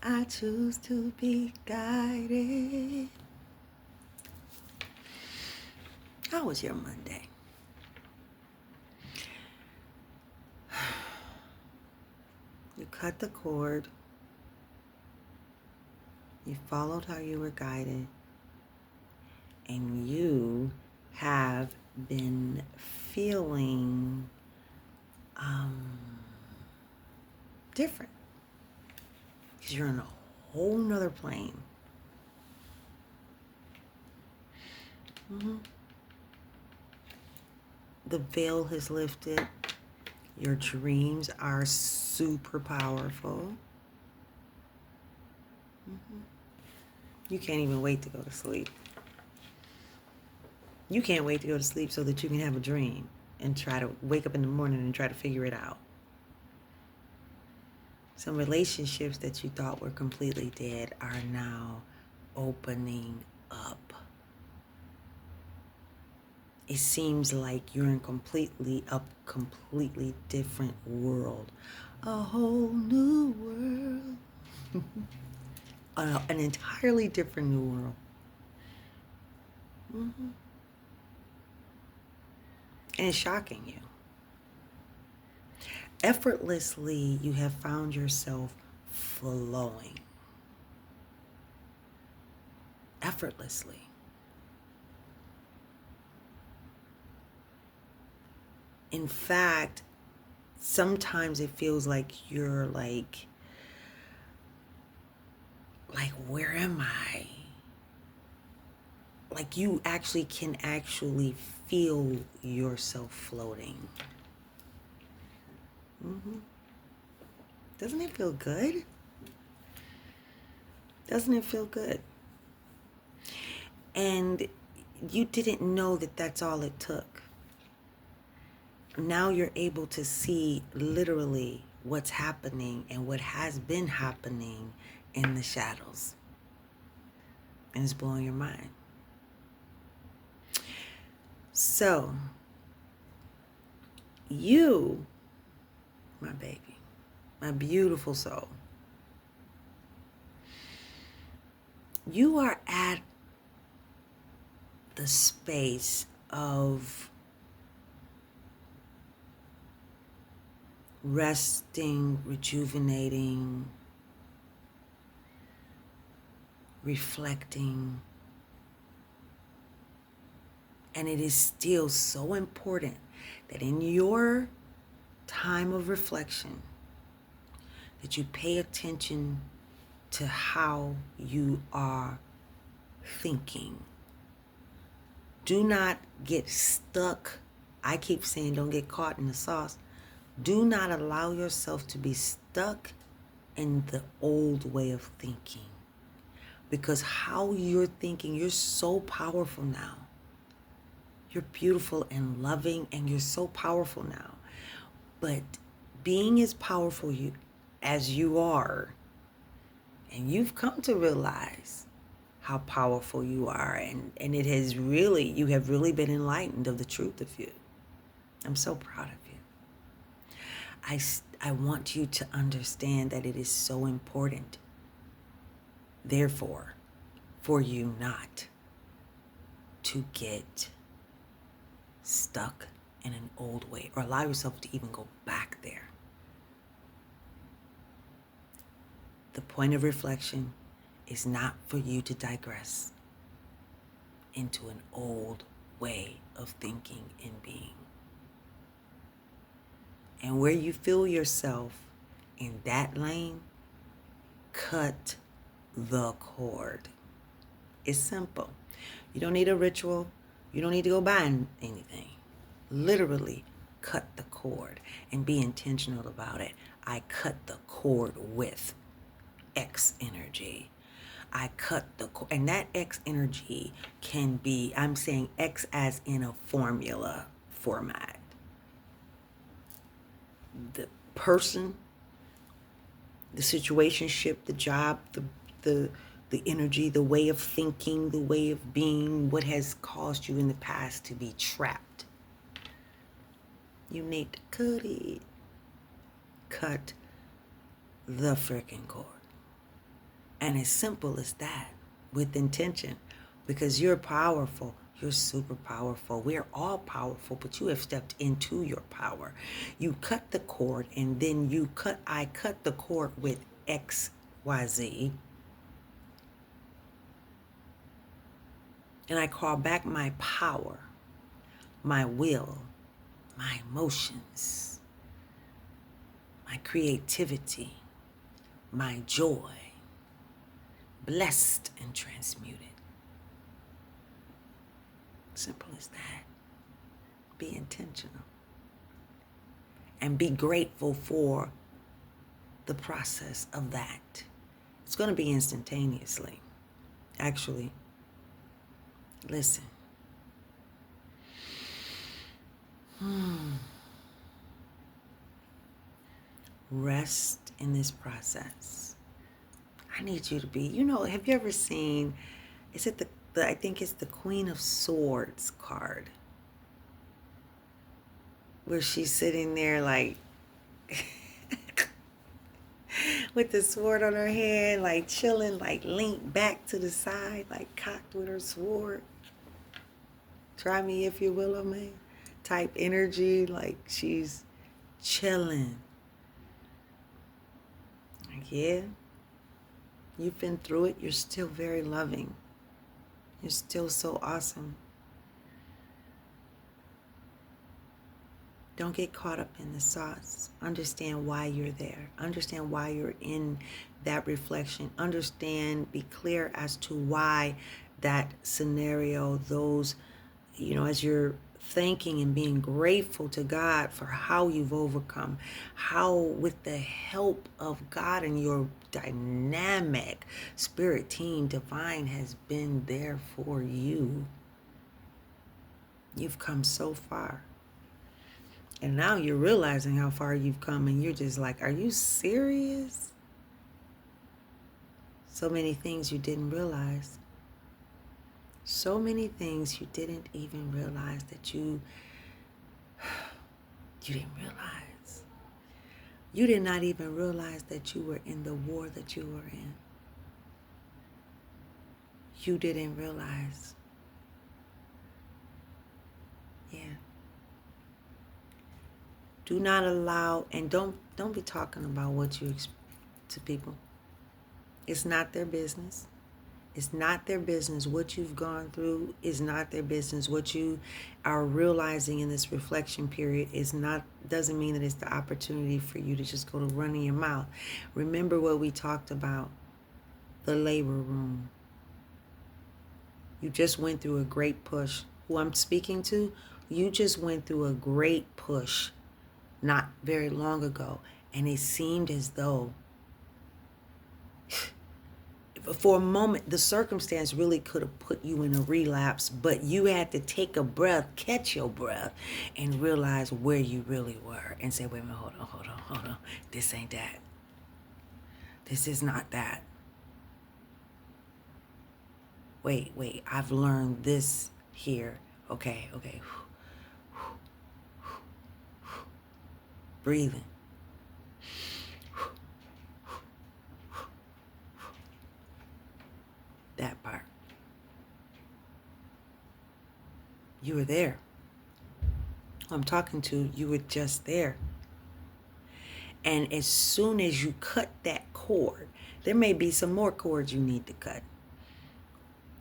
I choose to be guided. How was your Monday? You cut the cord. You followed how you were guided. And you have been feeling different. Because you're in a whole nother plane. The veil has lifted. Your dreams are super powerful. You can't even wait to go to sleep. You can't wait to go to sleep so that you can have a dream and try to wake up in the morning and try to figure it out. Some relationships that you thought were completely dead are now opening up. It seems like you're in a completely different world. A whole new world. An entirely different new world. And it's shocking you. Effortlessly, you have found yourself flowing. Effortlessly. In fact, sometimes it feels like you're like, where am I? Like you can feel yourself floating. Doesn't it feel good? Doesn't it feel good? And you didn't know that that's all it took. Now you're able to see literally what's happening and what has been happening in the shadows. And it's blowing your mind. So, you, my baby, my beautiful soul, you are at the space of resting, rejuvenating, reflecting. And it is still so important that in your time of reflection, that you pay attention to how you are thinking. Do not get stuck. I keep saying don't get caught in the sauce. Do not allow yourself to be stuck in the old way of thinking. Because how you're thinking, you're so powerful now. You're beautiful and loving, and you're so powerful now. But being as powerful as you are, and you've come to realize how powerful you are, and you have really been enlightened of the truth of you. I'm so proud of you. I want you to understand that it is so important, therefore, for you not to get stuck in an old way or allow yourself to even go back there. The point of reflection is not for you to digress into an old way of thinking and being. And where you feel yourself in that lane, cut the cord. It's simple. You don't need a ritual. You don't need to go buy anything. Literally cut the cord and be intentional about it. I cut the cord with X energy. I cut the cord, and that X energy can be, I'm saying X as in a formula format. The person, the situationship, the job, the energy, the way of thinking, the way of being, what has caused you in the past to be trapped. You need to cut it. Cut the freaking cord. And as simple as that, with intention, because you're powerful. You're super powerful. We're all powerful, but you have stepped into your power. You cut the cord, and then I cut the cord with XYZ, and I call back my power, my will, my emotions, my creativity, my joy, blessed and transmuted. Simple as that. Be intentional. And be grateful for the process of that. It's going to be instantaneously. Actually, listen. Rest in this process. I need you to be, have you ever seen, is it I think it's the Queen of Swords card, where she's sitting there like with the sword on her head, like chilling, like leaned back to the side, like cocked with her sword. Try me if you will, man. Type energy, like she's chilling. Like, yeah, you've been through it. You're still very loving. You're still so awesome. Don't get caught up in the sauce. Understand why you're there. Understand why you're in that reflection. Understand, be clear as to why that scenario, those, as you're thanking and being grateful to God for how you've overcome, how with the help of God and your dynamic spirit team, divine has been there for you. You've come so far. And now you're realizing how far you've come, and you're just like, are you serious? So many things you didn't realize. So many things you didn't even realize that you didn't realize. You did not even realize that you were in the war that you were in. You didn't realize. Yeah. Do not allow, and don't be talking about what you to people. It's not their business. It's not their business. What you've gone through is not their business. What you are realizing in this reflection period doesn't mean that it's the opportunity for you to just go to running your mouth. Remember what we talked about, the labor room. You just went through a great push. Who I'm speaking to, you just went through a great push not very long ago, and it seemed as though for a moment the circumstance really could have put you in a relapse, but you had to take a breath, catch your breath, and realize where you really were and say, wait a minute, hold on, this ain't that, this is not that, wait, I've learned this here, okay, breathing. That part. You were there. Who I'm talking to, you were just there. And as soon as you cut that cord, there may be some more cords you need to cut.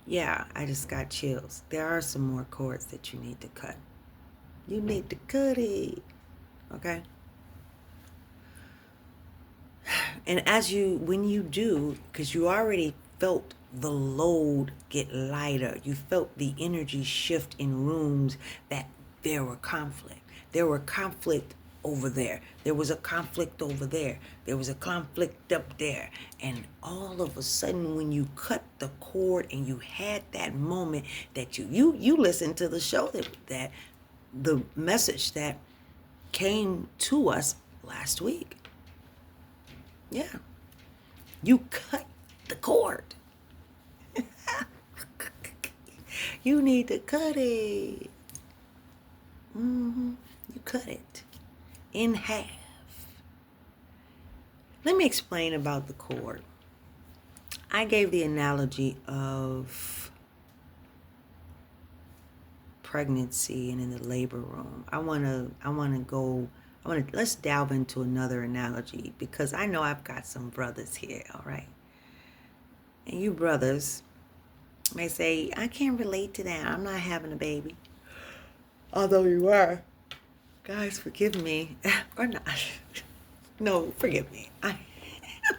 Yeah, I just got chills. There are some more cords that you need to cut. You need to cut it. Okay? And when you do, because you already felt the load get lighter, you felt the energy shift in rooms that there were conflict. There were conflict over there. There was a conflict over there. There was a conflict up there. And all of a sudden, when you cut the cord and you had that moment that you listened to the show that the message that came to us last week. Yeah. You cut the cord. You need to cut it. You cut it in half. Let me explain about the cord. I gave the analogy of pregnancy and in the labor room. Let's delve into another analogy, because I know I've got some brothers here, all right? And you brothers may say, I can't relate to that. I'm not having a baby. Although you are. Guys, forgive me. Or not. No, forgive me. I'm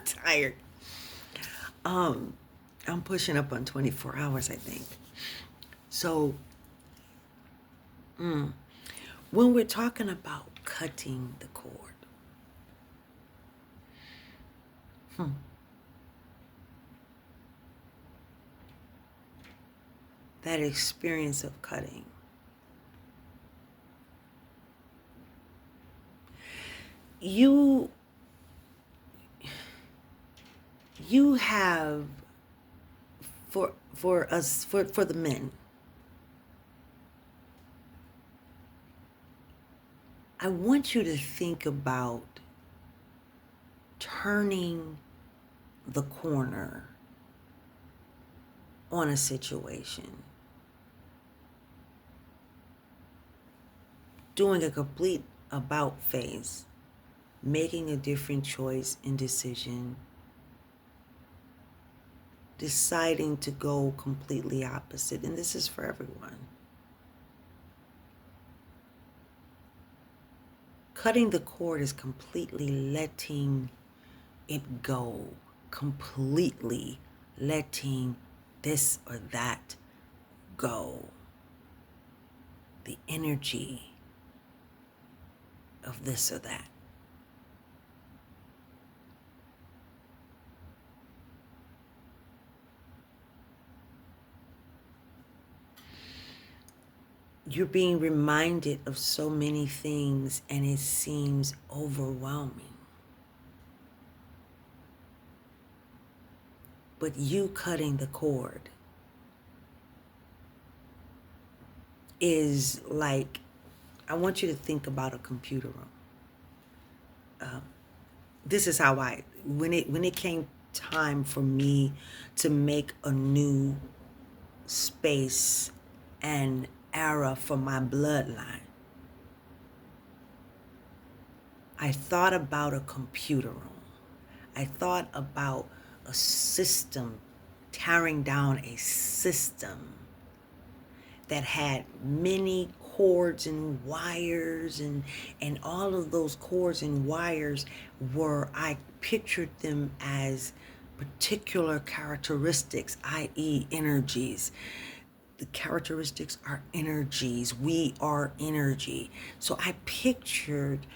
tired. I'm pushing up on 24 hours, I think. So, when we're talking about cutting the cord, that experience of cutting, you have, for the men, I want you to think about turning the corner on a situation, doing a complete about face, making a different choice and decision, deciding to go completely opposite. And this is for everyone. Cutting the cord is completely letting it go, completely letting this or that go. The energy of this or that. You're being reminded of so many things, and it seems overwhelming. But you cutting the cord is like, I want you to think about a computer room. This is how when it came time for me to make a new space and era for my bloodline, I thought about a computer room. I thought about a system, tearing down a system that had many cords and wires, and all of those cords and wires I pictured them as particular characteristics, i.e. energies. The characteristics are energies. We are energy. So I pictured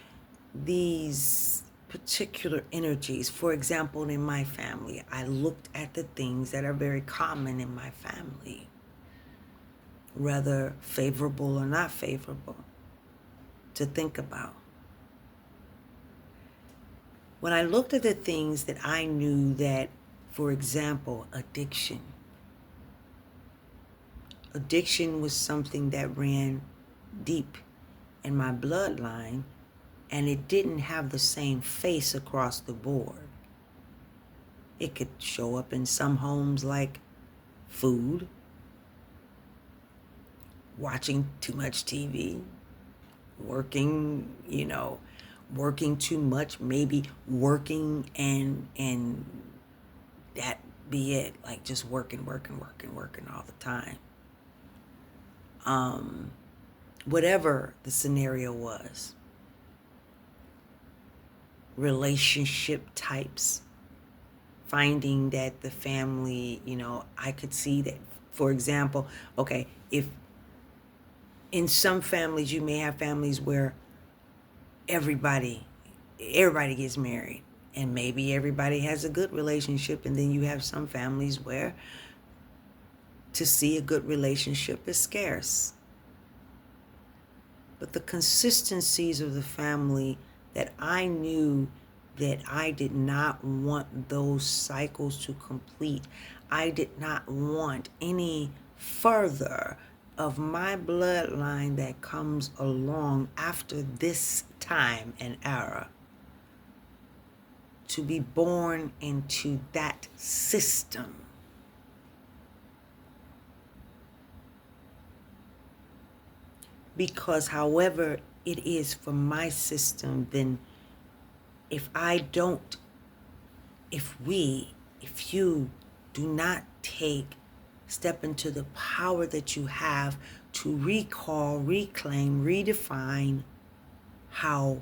these particular energies. For example, in my family, I looked at the things that are very common in my family, whether favorable or not favorable, to think about. When I looked at the things that I knew that, for example, addiction was something that ran deep in my bloodline, and it didn't have the same face across the board. It could show up in some homes like food, watching too much TV, working too much, maybe working and that be it, like just working all the time. Whatever the scenario was. Relationship types, finding that the family, I could see that, for example, okay, if in some families, you may have families where everybody gets married, and maybe everybody has a good relationship, and then you have some families where to see a good relationship is scarce. But the consistencies of the family that I knew that I did not want those cycles to complete. I did not want any further of my bloodline that comes along after this time and era to be born into that system. Because however it is for my system, then if you do not step into the power that you have to recall, reclaim, redefine how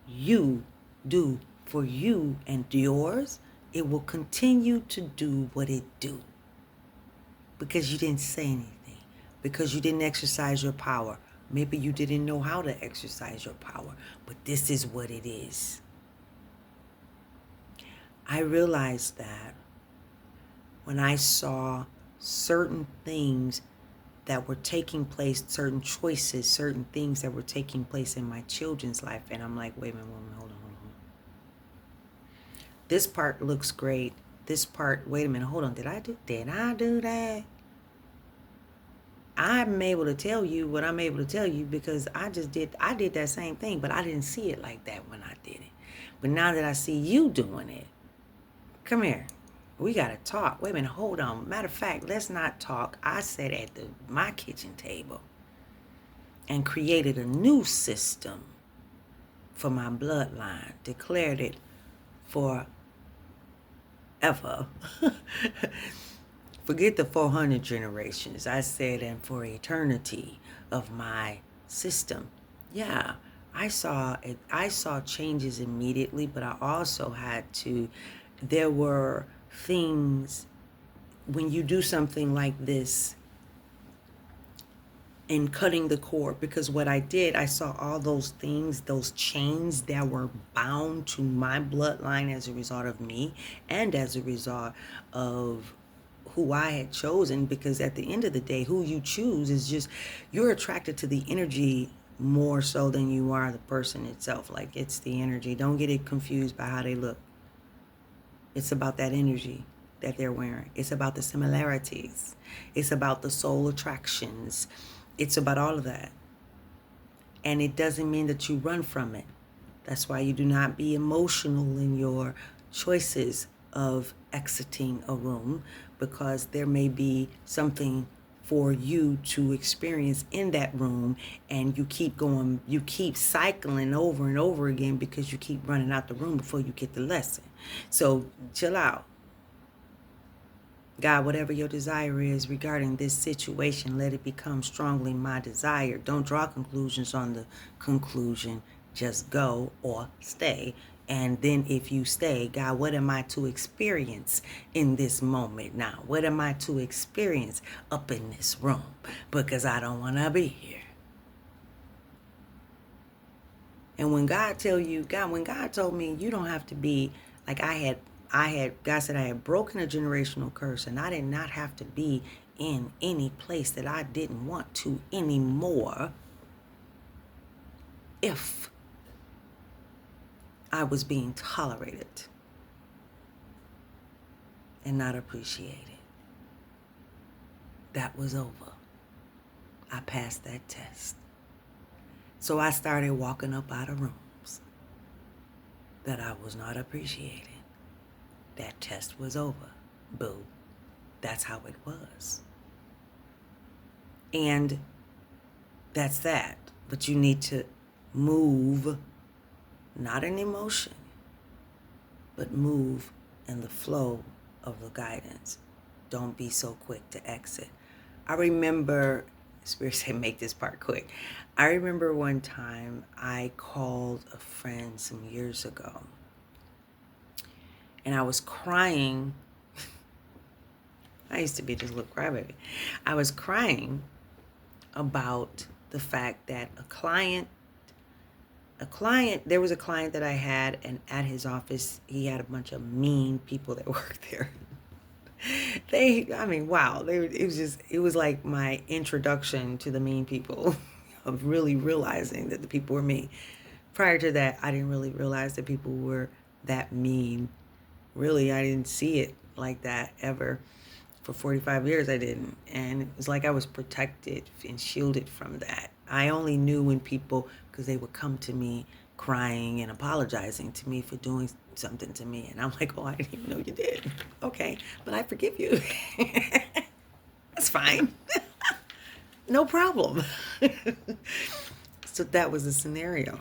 you do for you and yours, it will continue to do what it do. Because you didn't say anything. Because you didn't exercise your power. Maybe you didn't know how to exercise your power. But this is what it is. I realized that when I saw certain things that were taking place, certain choices, certain things that were taking place in my children's life, and I'm like, wait a minute, hold on. This part looks great. This part, wait a minute, hold on. Did I do that? I'm able to tell you what I'm able to tell you because I did that same thing, but I didn't see it like that when I did it. But now that I see you doing it, come here. We got to talk. Wait a minute, hold on. Matter of fact, let's not talk. I sat at my kitchen table and created a new system for my bloodline, declared it forever. Forget the 400 generations. I said, and for eternity of my system. Yeah, I saw changes immediately, but I also had to, there were things, when you do something like this, in cutting the cord, because what I did, I saw all those things, those chains that were bound to my bloodline as a result of me and as a result of who I had chosen, because at the end of the day, who you choose is just, you're attracted to the energy more so than you are the person itself. Like, it's the energy. Don't get it confused by how they look. It's about that energy that they're wearing. It's about the similarities. It's about the soul attractions. It's about all of that. And it doesn't mean that you run from it. That's why you do not be emotional in your choices of exiting a room, because there may be something for you to experience in that room, and you keep cycling over and over again because you keep running out the room before you get the lesson. So chill out. God, whatever your desire is regarding this situation, let it become strongly my desire. Don't draw conclusions on the conclusion. Just go or stay. And then if you stay, God, what am I to experience in this moment now? What am I to experience up in this room? Because I don't want to be here. And when God told me you don't have to be, like God said I had broken a generational curse, and I did not have to be in any place that I didn't want to anymore if I was being tolerated and not appreciated. That was over. I passed that test. So I started walking up out of rooms that I was not appreciated. That test was over. Boo. That's how it was. And that's that. But you need to move, not in emotion, but move in the flow of the guidance. Don't be so quick to exit. I remember, Spirit said make this part quick. I remember one time I called a friend some years ago, and I was crying. I used to be this little crybaby. I was crying about the fact that there was a client that I had, and at his office, he had a bunch of mean people that worked there. It was like my introduction to the mean people of really realizing that the people were mean. Prior to that, I didn't really realize that people were that mean. Really, I didn't see it like that ever. For 45 years, I didn't. And it was like I was protected and shielded from that. I only knew when people, because they would come to me crying and apologizing to me for doing something to me. And I'm like, oh, I didn't even know you did. Okay, but I forgive you. That's fine. No problem. So that was the scenario.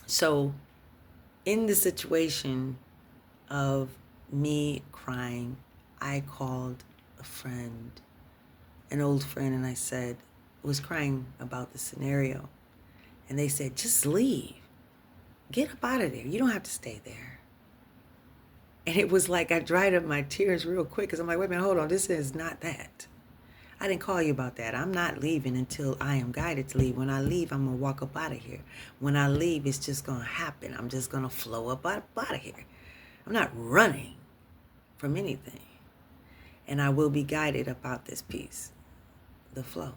So in the situation of me crying, I called a friend, an old friend, and I said, was crying about the scenario. And they said, just leave. Get up out of there. You don't have to stay there. And it was like I dried up my tears real quick because I'm like, wait a minute, hold on. This is not that. I didn't call you about that. I'm not leaving until I am guided to leave. When I leave, I'm going to walk up out of here. When I leave, it's just going to happen. I'm just going to flow up out of here. I'm not running from anything. And I will be guided about this piece, the flow.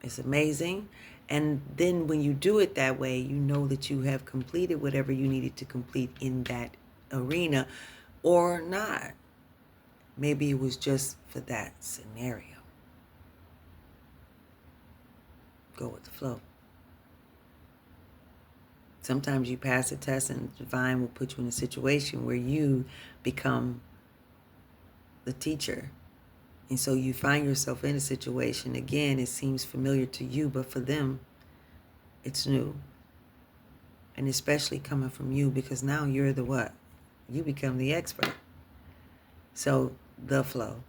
It's amazing. And then when you do it that way, you know that you have completed whatever you needed to complete in that arena or not. Maybe it was just for that scenario. Go with the flow. Sometimes you pass a test and the divine will put you in a situation where you become the teacher. And so you find yourself in a situation, again, it seems familiar to you, but for them, it's new. And especially coming from you, because now you're the what? You become the expert. So the flow.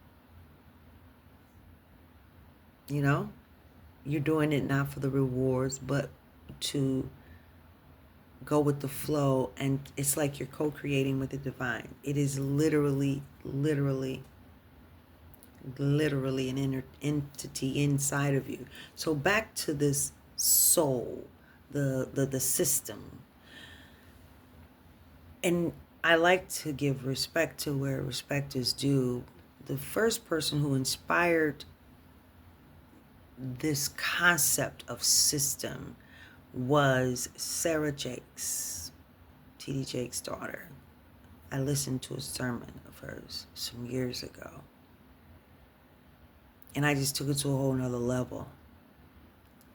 You know? You're doing it not for the rewards, but to go with the flow. And it's like you're co-creating with the divine. It is literally an entity inside of you. So back to this soul, the system. And I like to give respect to where respect is due. The first person who inspired this concept of system was Sarah Jakes, T.D. Jakes' daughter. I listened to a sermon of hers some years ago. And I just took it to a whole nother level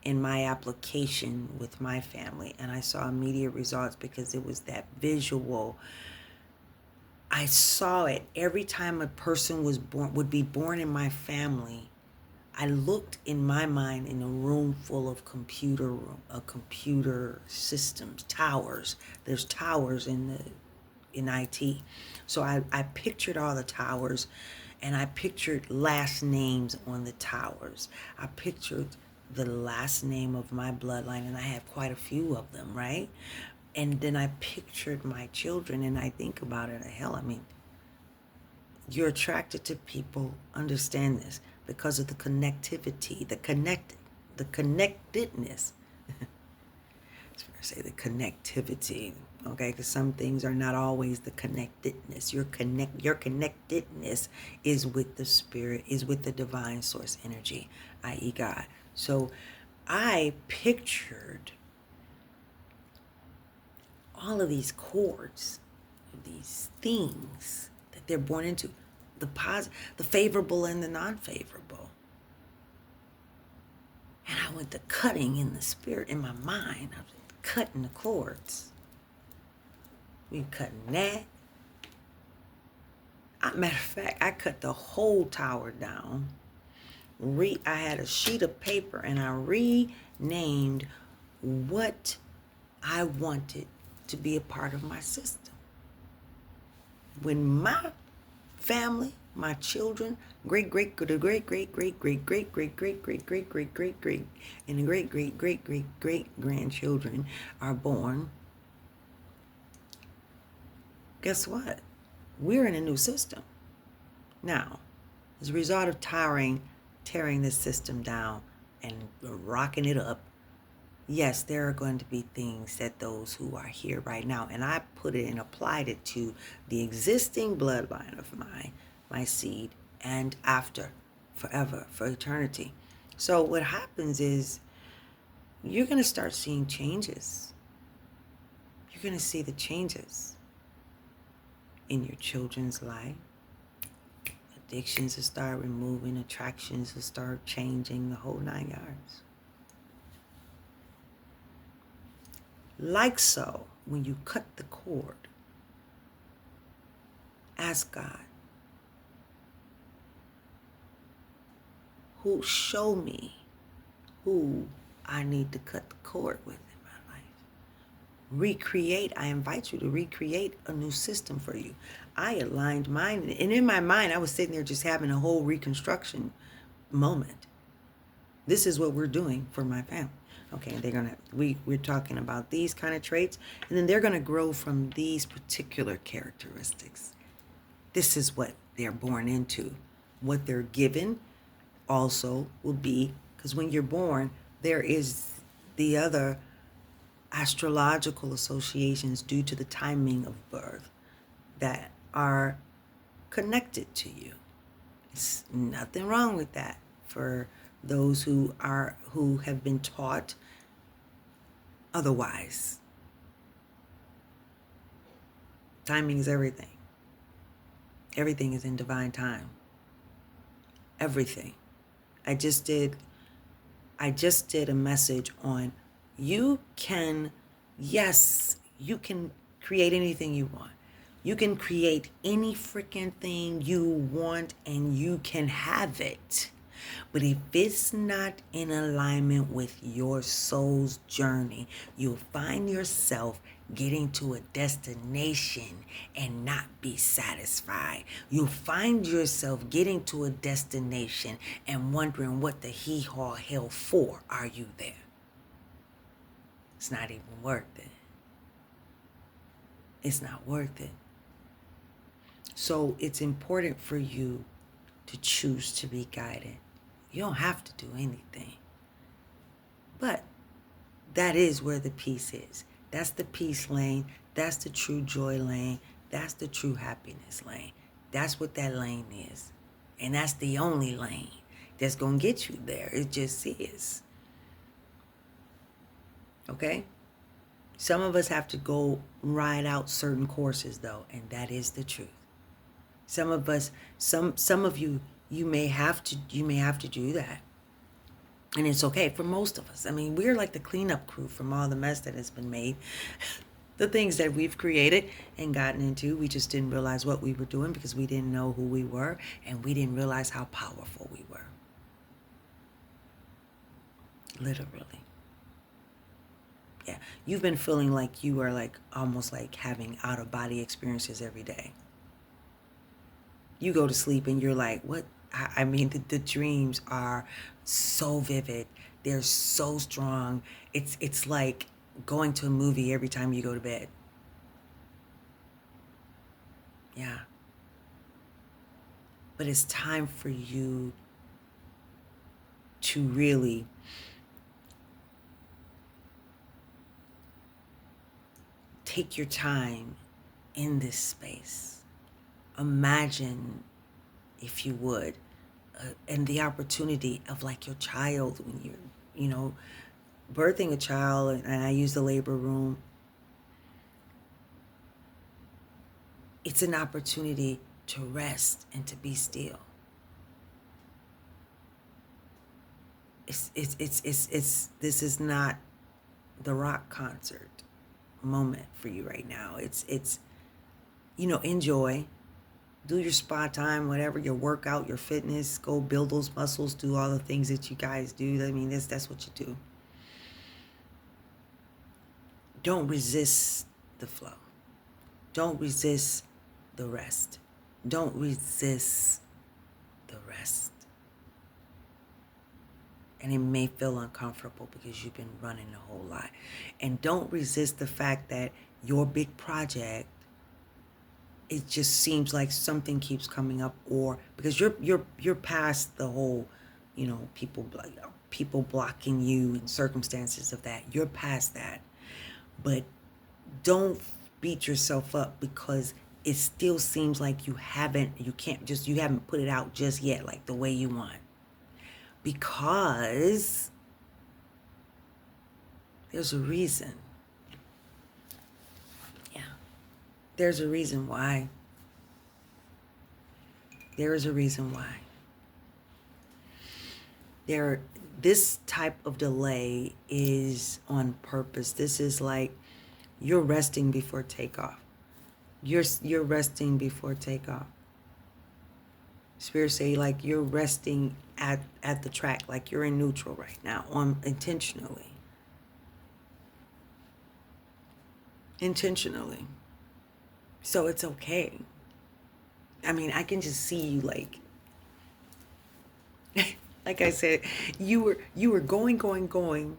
in my application with my family. And I saw immediate results because it was that visual. I saw it every time a person was born, would be born in my family. I looked in my mind in a room full of computer systems, towers. There's towers in IT. So I pictured all the towers, and I pictured last names on the towers. I pictured the last name of my bloodline, and I have quite a few of them, right? And then I pictured my children, and I think about it. Hell, I mean, you're attracted to people, understand this, because of the connectivity, the connectedness. That's where I say the connectivity, okay? Because some things are not always the connectedness. Your connectedness is with the spirit, is with the divine source energy, i.e. God. So I pictured all of these chords, these things that they're born into, the favorable and the non-favorable. And I went to cutting in the spirit, in my mind. I was cutting the chords. We were cutting that. Matter of fact, I cut the whole tower down. I had a sheet of paper and I renamed what I wanted to be a part of my system. When my family, my children, great, and the great grandchildren are born, guess what? We're in a new system. Now, as a result of tearing this system down and rocking it up, yes, there are going to be things that those who are here right now, and I put it and applied it to the existing bloodline of my seed and after, forever, for eternity. So what happens is you're going to start seeing changes. You're going to see the changes in your children's life. Addictions will start removing, attractions will start changing, the whole 9 yards. Like so, when you cut the cord, ask God, who show me who I need to cut the cord with in my life. Recreate. I invite you to recreate a new system for you. I aligned mine, and in my mind, I was sitting there just having a whole reconstruction moment. This is what we're doing for my family. Okay, we're talking about these kind of traits, and then they're gonna grow from these particular characteristics. This is what they're born into. What they're given also will be, because when you're born, there is the other astrological associations due to the timing of birth that are connected to you. It's nothing wrong with that for those who have been taught otherwise. Timing is everything. Everything is in divine time. Everything. I just did a message on you can create anything you want. You can create any freaking thing you want and you can have it. But if it's not in alignment with your soul's journey, you'll find yourself getting to a destination and not be satisfied. You'll find yourself getting to a destination and wondering what the hee-haw hell for are you there? It's not even worth it. It's not worth it. So it's important for you to choose to be guided. You don't have to do anything. But that is where the peace is. That's the peace lane. That's the true joy lane. That's the true happiness lane. That's what that lane is. And that's the only lane that's going to get you there. It just is. Okay? Some of us have to go ride out certain courses though, and that is the truth. Some of us, some of you may have to do that. And it's okay for most of us. I mean, we're like the cleanup crew from all the mess that has been made. The things that we've created and gotten into, we just didn't realize what we were doing because we didn't know who we were and we didn't realize how powerful we were. Literally. Yeah. You've been feeling like you are like almost like having out-of-body experiences every day. You go to sleep and you're like, what? I mean, the dreams are so vivid. They're so strong. It's like going to a movie every time you go to bed. Yeah. But it's time for you to really take your time in this space. Imagine, if you would, and the opportunity of like your child when you're, birthing a child, and I use the labor room. It's an opportunity to rest and to be still. This is not the rock concert moment for you right now. It's enjoy. Do your spa time, whatever, your workout, your fitness, go build those muscles, do all the things that you guys do. I mean, that's what you do. Don't resist the flow. Don't resist the rest. Don't resist the rest. And it may feel uncomfortable because you've been running a whole lot. And don't resist the fact that your big project, it just seems like something keeps coming up, or because you're past the whole, people blocking you and circumstances of that. You're past that. But don't beat yourself up because it still seems like you haven't put it out just yet like the way you want. Because there's a reason. Yeah. There's a reason why. There is a reason why. This type of delay is on purpose. This is like You're resting before takeoff. You're resting before takeoff. Spirit say like you're resting at the track, like you're in neutral right now, on intentionally. Intentionally. So it's okay. I mean, I can just see you like like I said, you were going.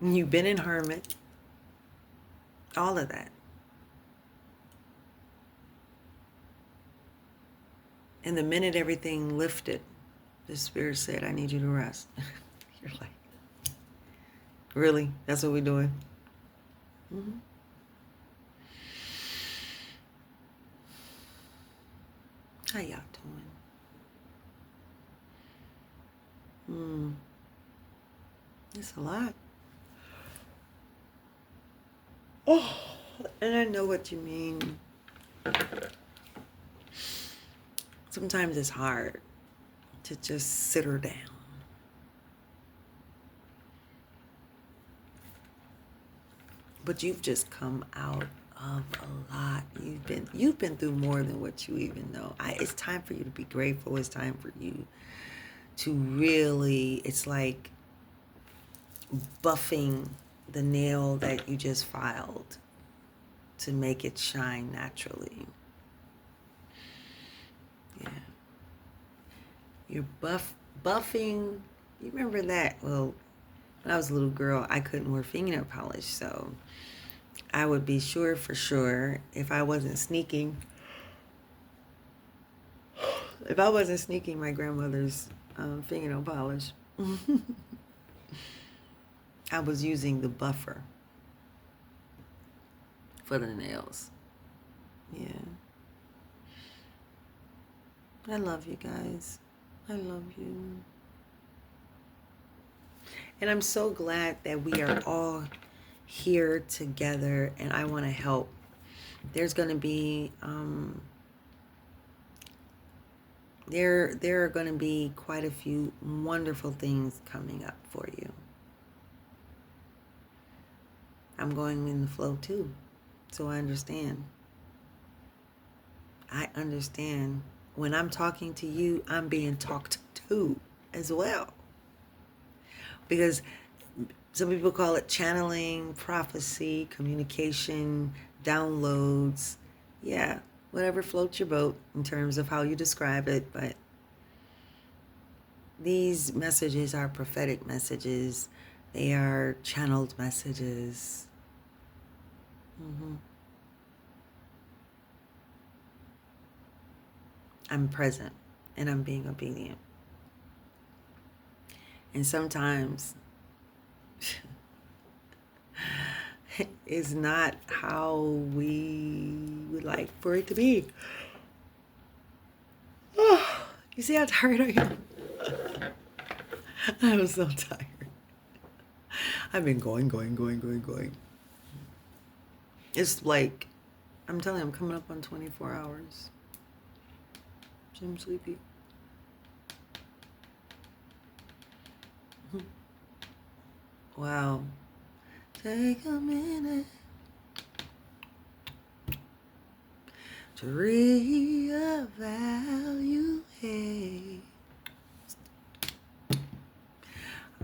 And you've been in hermit. All of that. And the minute everything lifted, the Spirit said, I need you to rest. You're like, really? That's what we're doing? Mm-hmm. How y'all doing? It's a lot. Oh, and I know what you mean. Sometimes it's hard to just sit her down. But you've just come out of a lot. You've been through more than what you even know. It's time for you to be grateful. It's time for you to really, it's like buffing the nail that you just filed to make it shine naturally. Yeah. You're buffing. You remember that? Well, when I was a little girl, I couldn't wear fingernail polish, so I would be sure for sure if I wasn't sneaking my grandmother's fingernail polish, I was using the buffer for the nails. Yeah. I love you guys. I love you. And I'm so glad that we are all here together, and I want to help. There's going to be there are going to be quite a few wonderful things coming up for you. I'm going in the flow too, so I understand. I understand. When I'm talking to you, I'm being talked to as well. Because some people call it channeling, prophecy, communication, downloads. Yeah, whatever floats your boat in terms of how you describe it. But these messages are prophetic messages. They are channeled messages. Mm-hmm. I'm present and I'm being obedient. And sometimes it's not how we would like for it to be. Oh, you see how tired I am? I'm so tired. I've been going. It's like, I'm telling you, I'm coming up on 24 hours. I'm sleepy. Wow. Take a minute to reevaluate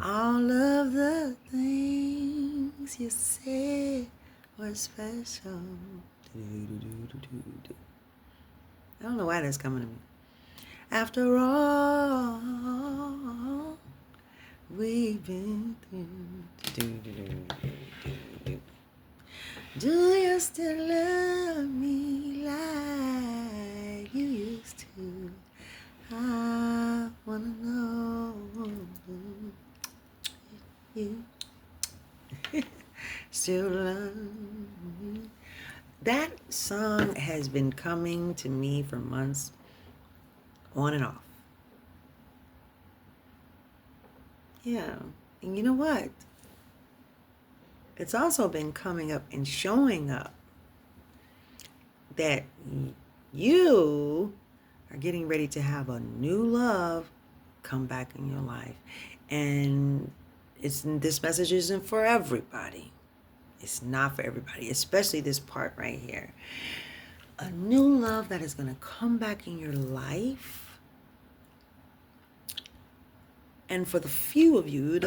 all of the things you said were special. I don't know why that's coming to me. After all we've been through. Do you still love me like you used to? I wanna know you still love me. That song has been coming to me for months, on and off. Yeah, and you know what? It's also been coming up and showing up that you are getting ready to have a new love come back in your life. And This message isn't for everybody. It's not for everybody, especially this part right here. A new love that is going to come back in your life. And for the few of you,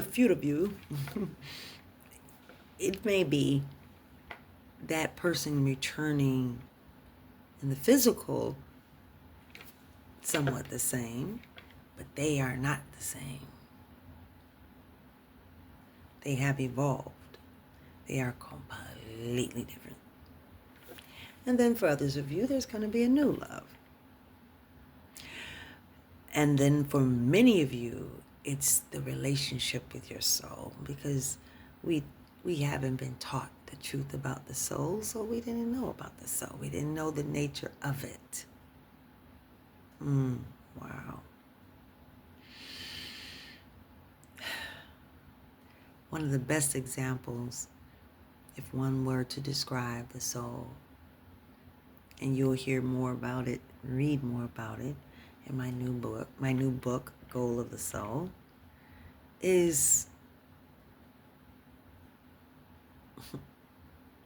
it may be that person returning in the physical somewhat the same, but they are not the same. They have evolved. They are completely different. And then for others of you, there's going to be a new love. And then for many of you, it's the relationship with your soul, because we haven't been taught the truth about the soul, so we didn't know about the soul. We didn't know the nature of it. Wow. One of the best examples, if one were to describe the soul, and you'll hear more about it, read more about it in my new book, Goal of the Soul, is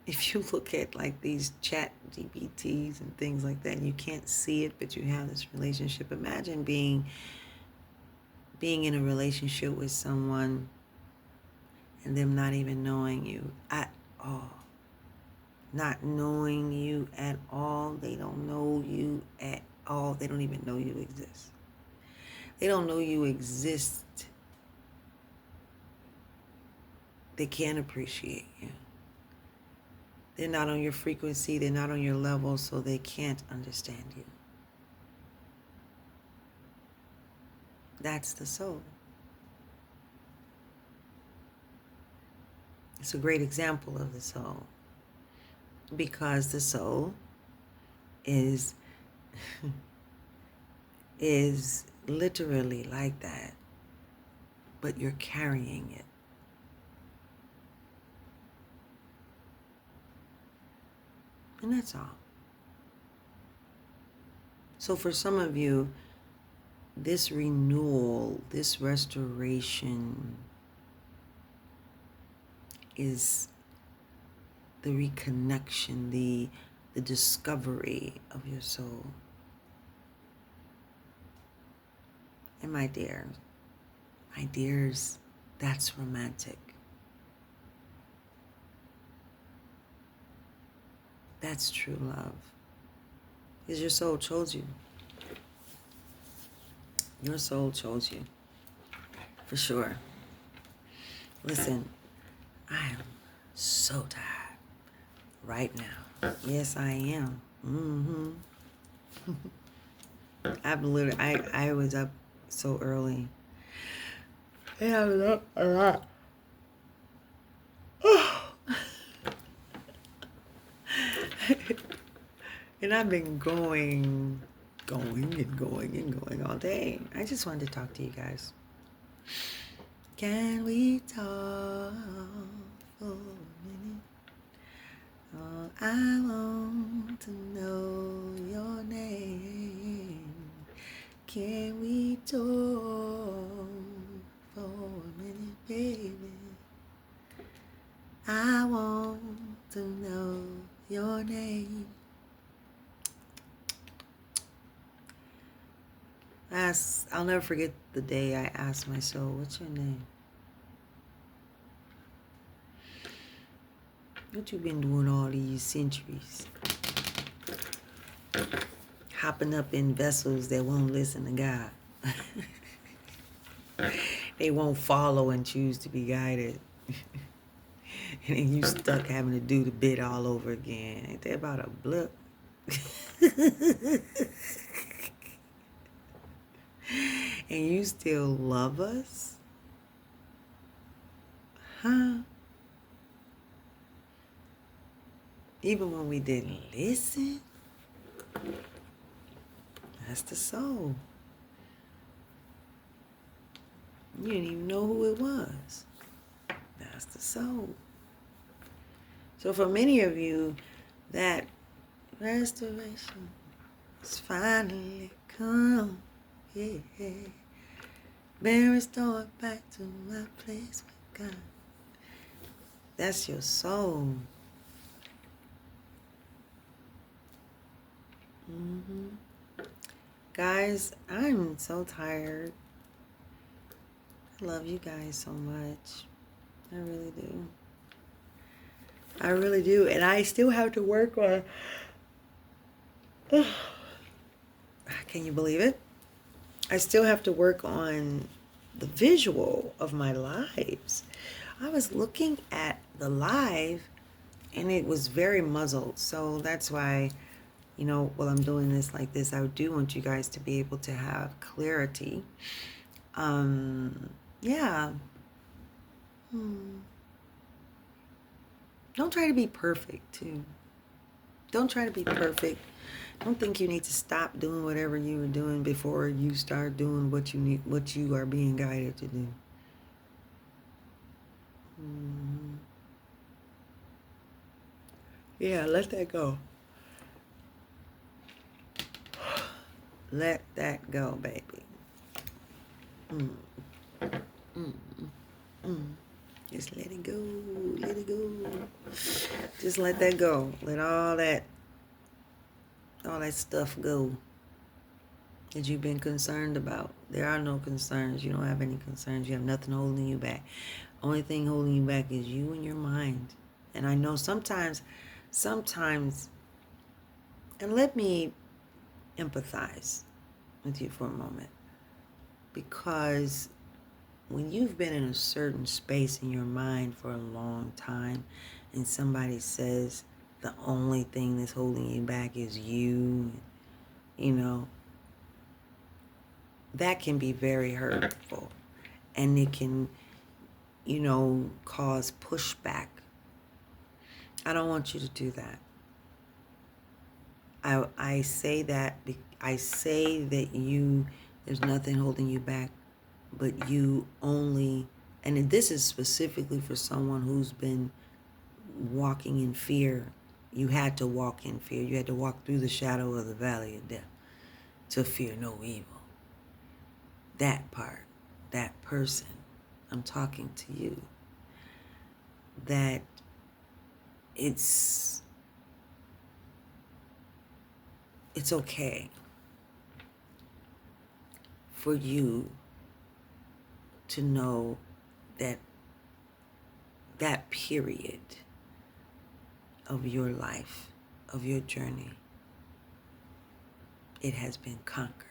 if you look at like these chat GPTs and things like that, and you can't see it, but you have this relationship. Imagine being in a relationship with someone and them not even knowing you at all. Not knowing you at all. They don't know you at all. They don't even know you exist. They don't know you exist. They can't appreciate you. They're not on your frequency. They're not on your level, so they can't understand you. That's the soul. It's a great example of the soul, because the soul is literally like that, but you're carrying it. And that's all. So for some of you, this renewal, this restoration is the reconnection, the discovery of your soul. And my dears, that's romantic. That's true love. Because your soul chose you. Your soul chose you. For sure. Listen, I am so tired right now. Yes, I am. I was up so early. And I was up a lot. And I've been going all day. I just wanted to talk to you guys. Can we talk for a minute? Oh, I want to know your name. Can we talk for a minute, baby? I want to know your name. I'll never forget the day I asked my soul, what's your name? What you been doing all these centuries? Hopping up in vessels that won't listen to God. They won't follow and choose to be guided. And then you stuck having to do the bit all over again. Ain't that about a blip? And you still love us? Huh? Even when we didn't listen? That's the soul. You didn't even know who it was. That's the soul. So for many of you, that restoration is finally come. Yeah. Been restored back to my place God. That's your soul. Mm-hmm. Guys, I'm so tired. I love you guys so much. I really do. I really do. And I still have to work on... Can you believe it? I still have to work on the visual of my lives. I was looking at the live and it was very muzzled. So that's why, you know, while I'm doing this like this, I do want you guys to be able to have clarity. Yeah. Don't try to be perfect, too. Don't try to be perfect. Don't think you need to stop doing whatever you were doing before you start doing what you are being guided to do. Yeah, let that go. Let that go, baby. Just let it go. Let it go. Just let that go. Let all that stuff go that you've been concerned about. There are no concerns. You don't have any concerns. You have nothing holding you back. Only thing holding you back is you and your mind. And I know sometimes, and let me empathize with you for a moment. Because when you've been in a certain space in your mind for a long time and somebody says the only thing that's holding you back is you, you know, that can be very hurtful. And it can, you know, cause pushback. I don't want you to do that. I say that, I say that there's nothing holding you back, but you only, and this is specifically for someone who's been walking in fear. You had to walk in fear. You had to walk through the shadow of the valley of death to fear no evil. That part, that person, I'm talking to you, that it's okay for you to know that that period of your life, of your journey, it has been conquered.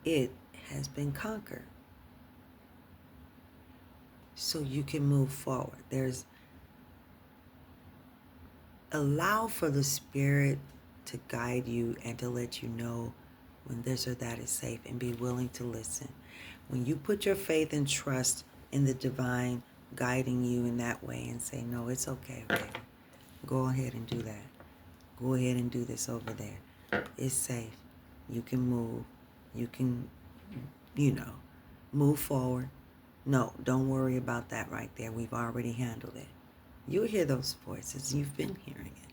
It has been conquered. So you can move forward. Allow for the Spirit to guide you and to let you know when this or that is safe, and be willing to listen. When you put your faith and trust in the divine guiding you in that way and say, no, it's okay, baby. Go ahead and do that. Go ahead and do this over there. It's safe. You can move. You can, move forward. No, don't worry about that right there. We've already handled it. You'll hear those voices. You've been hearing it.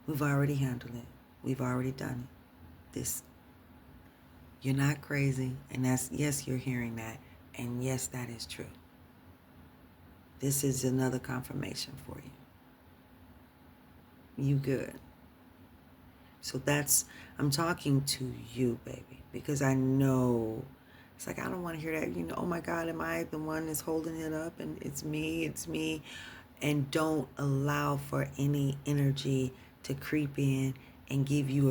We've already handled it. We've already done it. You're not crazy. And yes, you're hearing that. And yes, that is true. This is another confirmation for you. You good. So I'm talking to you, baby, because I know it's like, I don't want to hear that, oh my God, am I the one that's holding it up? And it's me. And don't allow for any energy to creep in and give you a